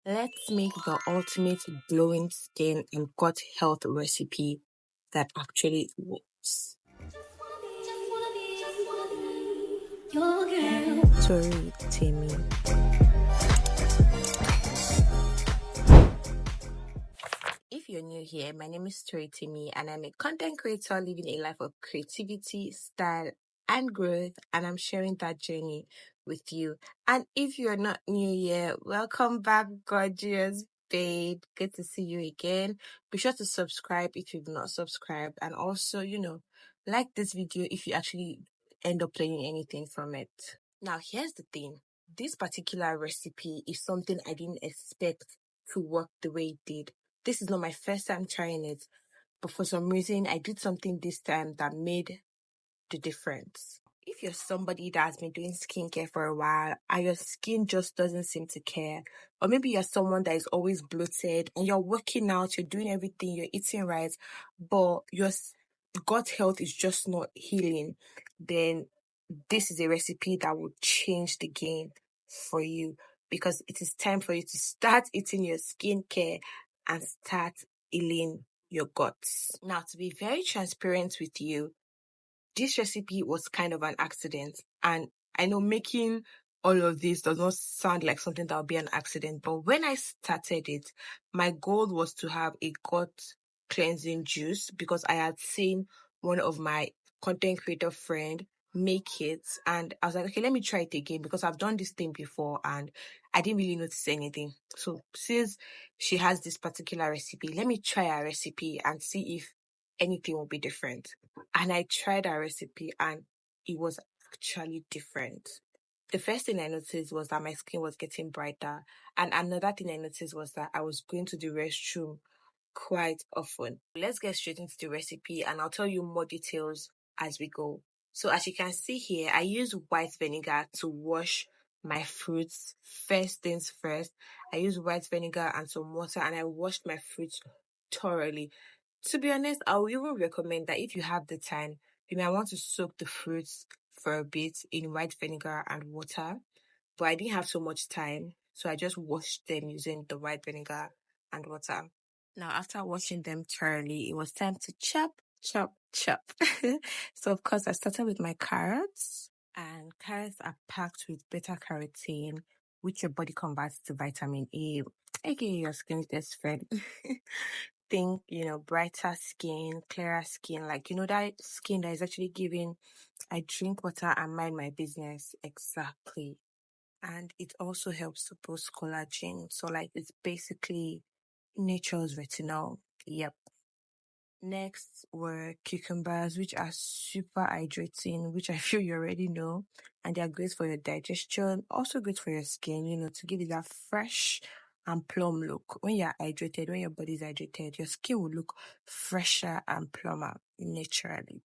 Let's make the ultimate glowing skin and gut health recipe that actually works. Tori Timmy. If you're new here, my name is Tori Timmy and I'm a content creator living a life of creativity, style, and growth, and I'm sharing that journey with you. And if you're not new here, welcome back, gorgeous babe. Good to see you again. Be sure to subscribe if you've not subscribed, and also, like this video if you actually end up learning anything from it. Now, here's the thing. This particular recipe is something I didn't expect to work the way it did. This is not my first time trying it, but for some reason, I did something this time that made the difference. If you're somebody that has been doing skincare for a while and your skin just doesn't seem to care, or maybe you're someone that is always bloated and you're working out, you're doing everything, you're eating right, but your gut health is just not healing, then this is a recipe that will change the game for you, because it is time for you to start eating your skincare and start healing your guts. Now, to be very transparent with you, this recipe was kind of an accident. And I know making all of this does not sound like something that would be an accident, but when I started it, my goal was to have a gut cleansing juice because I had seen one of my content creator friend make it, and I was like, okay, let me try it again because I've done this thing before and I didn't really notice anything. So since she has this particular recipe, let me try her recipe and see if anything will be different. And I tried her recipe and it was actually different. The first thing I noticed was that my skin was getting brighter. And another thing I noticed was that I was going to the restroom quite often. Let's get straight into the recipe and I'll tell you more details as we go. So as you can see here, I use white vinegar to wash my fruits. First things first, I use white vinegar and some water and I washed my fruits thoroughly. To be honest, I would even recommend that if you have the time, you might want to soak the fruits for a bit in white vinegar and water. But I didn't have so much time, so I just washed them using the white vinegar and water. Now, after washing them thoroughly, it was time to chop, chop, chop. So, of course, I started with my carrots, and carrots are packed with beta carotene, which your body converts to vitamin A, aka your skin's best friend. Think, brighter skin, clearer skin, like, that skin that is actually giving, I drink water and mind my business. Exactly. And it also helps to boost collagen. So, like, it's basically nature's retinol. Yep. Next were cucumbers, which are super hydrating, which I feel you already know. And they are great for your digestion, also great for your skin, to give you that fresh and plump look. When you're hydrated, when your body is hydrated, your skin will look fresher and plumper naturally.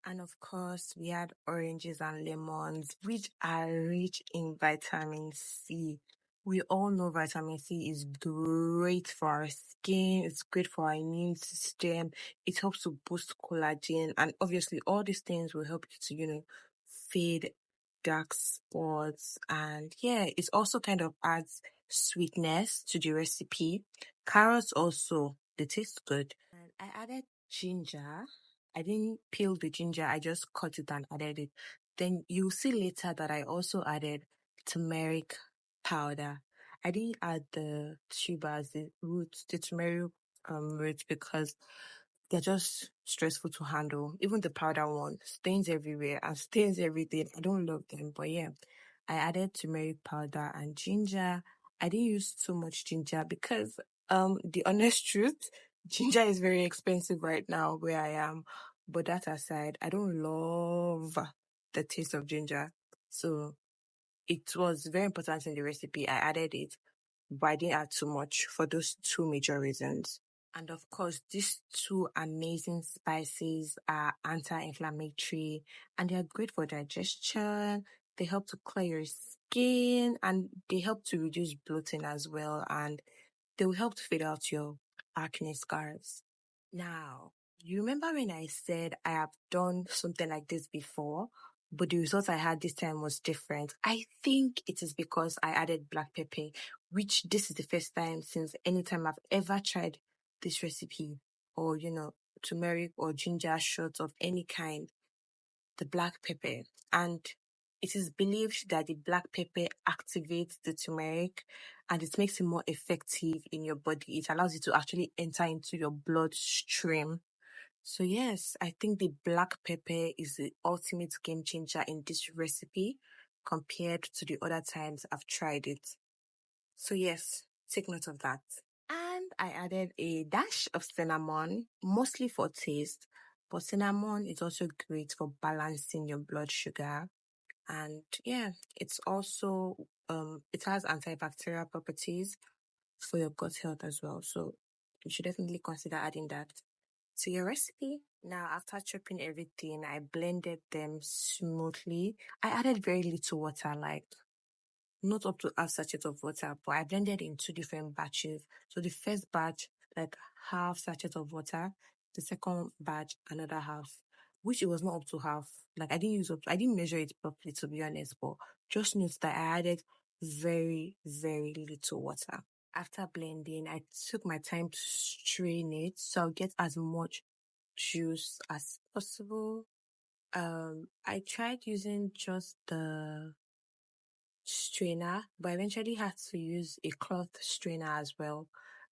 And of course, we had oranges and lemons, which are rich in vitamin C. We all know vitamin C is great for our skin, it's great for our immune system, it helps to boost collagen, and obviously, all these things will help you to, fade dark spots. And yeah, it also kind of adds sweetness to the recipe. Carrots also, they taste good. And I added ginger. I didn't peel the ginger, I just cut it and added it. Then you'll see later that I also added turmeric powder. I didn't add the tubers, the roots, the turmeric roots, because they're just stressful to handle. Even the powder one stains everywhere and stains everything. I don't love them, but yeah, I added turmeric powder and ginger. I didn't use too much ginger because the honest truth, ginger is very expensive right now where I am. But that aside, I don't love the taste of ginger. So it was very important in the recipe. I added it, but I didn't add too much for those two major reasons. And of course, these two amazing spices are anti-inflammatory and they are great for digestion. They help to clear your skin and they help to reduce bloating as well. And they will help to fade out your acne scars. Now, you remember when I said I have done something like this before, but the result I had this time was different. I think it is because I added black pepper, which this is the first time since any time I've ever tried this recipe, or turmeric or ginger shots of any kind, the black pepper. And it is believed that the black pepper activates the turmeric and it makes it more effective in your body. It allows it to actually enter into your bloodstream. So yes, I think the black pepper is the ultimate game changer in this recipe compared to the other times I've tried it. So yes, take note of that. And I added a dash of cinnamon, mostly for taste, but cinnamon is also great for balancing your blood sugar. And yeah, it's also it has antibacterial properties for your gut health as well. So you should definitely consider adding that to your recipe. Now, after chopping everything, I blended them smoothly. I added very little water, like not up to half sachet of water, but I blended in two different batches. So the first batch, like half sachet of water, the second batch, another half, which it was not up to half. Like I didn't measure it properly to be honest, but just note that I added very, very little water. After blending, I took my time to strain it so I'll get as much juice as possible. I tried using just the strainer, but I eventually had to use a cloth strainer as well.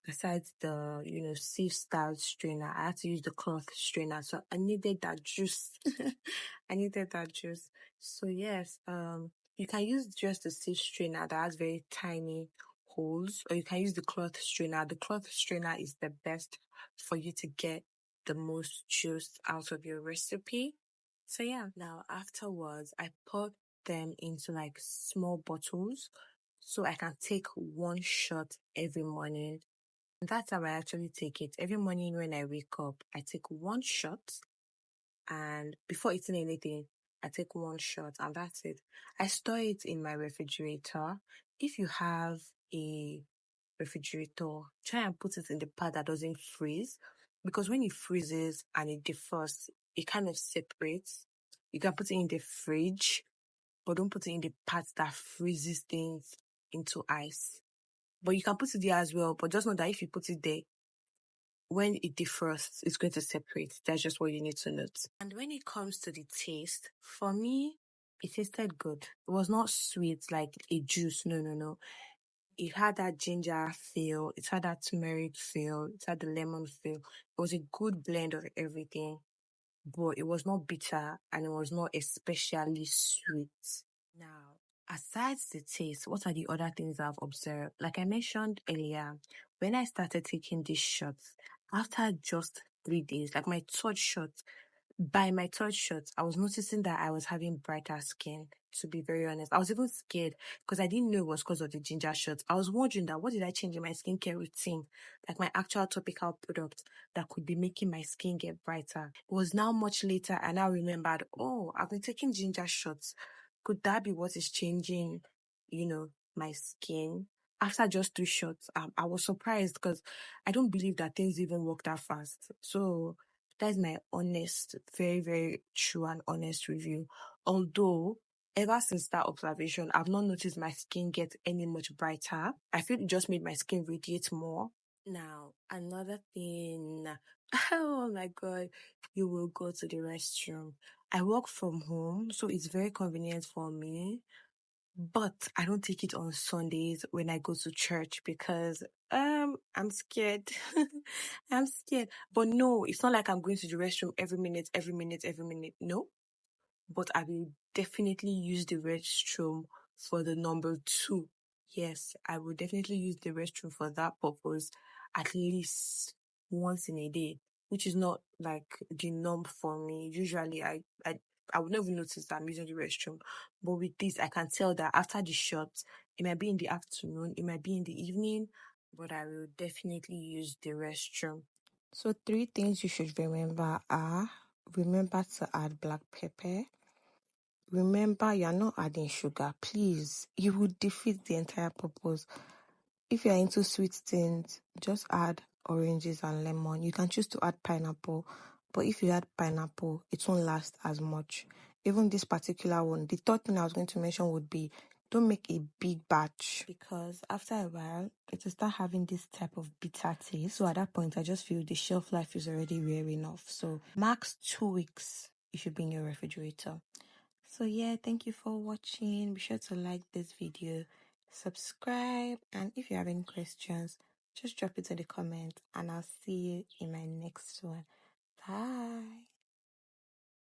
Besides the, sieve style strainer, I had to use the cloth strainer. So I needed that juice. I needed that juice. So yes, you can use just the sieve strainer that has very tiny holes, or you can use the cloth strainer. The cloth strainer is the best for you to get the most juice out of your recipe. So yeah, now afterwards, I poured them into like small bottles so I can take one shot every morning. And that's how I actually take it. Every morning when I wake up, I take one shot, and before eating anything, I take one shot and that's it. I store it in my refrigerator. If you have a refrigerator, try and put it in the part that doesn't freeze, because when it freezes and it defrosts, it kind of separates. You can put it in the fridge, but don't put it in the part that freezes things into ice. But you can put it there as well, but just know that if you put it there, when it defrosts, it's going to separate. That's just what you need to note. And when it comes to the taste, for me, it tasted good. It was not sweet like a juice. No, no, no. It had that ginger feel. It had that turmeric feel. It had the lemon feel. It was a good blend of everything, but it was not bitter and it was not especially sweet. Now, aside the taste, what are the other things I've observed? Like I mentioned earlier, when I started taking these shots, after just 3 days, like by my third shot, I was noticing that I was having brighter skin, to be very honest. I was even scared because I didn't know it was because of the ginger shots. I was wondering that what did I change in my skincare routine, like my actual topical product that could be making my skin get brighter. It was now much later and I remembered, oh, I've been taking ginger shots. Could that be what is changing, my skin? After just 2 shots, I was surprised because I don't believe that things even work that fast. So that is my honest, very, very true and honest review. Although, ever since that observation, I've not noticed my skin get any much brighter. I feel it just made my skin radiate more. Now, another thing, oh my God, you will go to the restroom. I work from home, so it's very convenient for me. But I don't take it on Sundays when I go to church because I'm scared. I'm scared. But no, it's not like I'm going to the restroom every minute, every minute, every minute. No. But I will definitely use the restroom for the number 2. Yes, I will definitely use the restroom for that purpose at least once in a day, which is not like the norm for me. Usually I would never notice that I'm using the restroom. But with this, I can tell that after the shot, it might be in the afternoon, it might be in the evening, but I will definitely use the restroom. So 3 things you should remember are: remember to add black pepper. Remember, you're not adding sugar. Please, you will defeat the entire purpose. If you're into sweet things, just add oranges and lemon. You can choose to add pineapple, but if you add pineapple, it won't last as much. even this particular one, the third thing I was going to mention would be don't make a big batch, because after a while it will start having this type of bitter taste. So at that point, I just feel the shelf life is already rare enough. So max 2 weeks it should be in your refrigerator. So yeah, thank you for watching. Be sure to like this video, subscribe, and if you have any questions, just drop it in the comments, and I'll see you in my next one. Bye.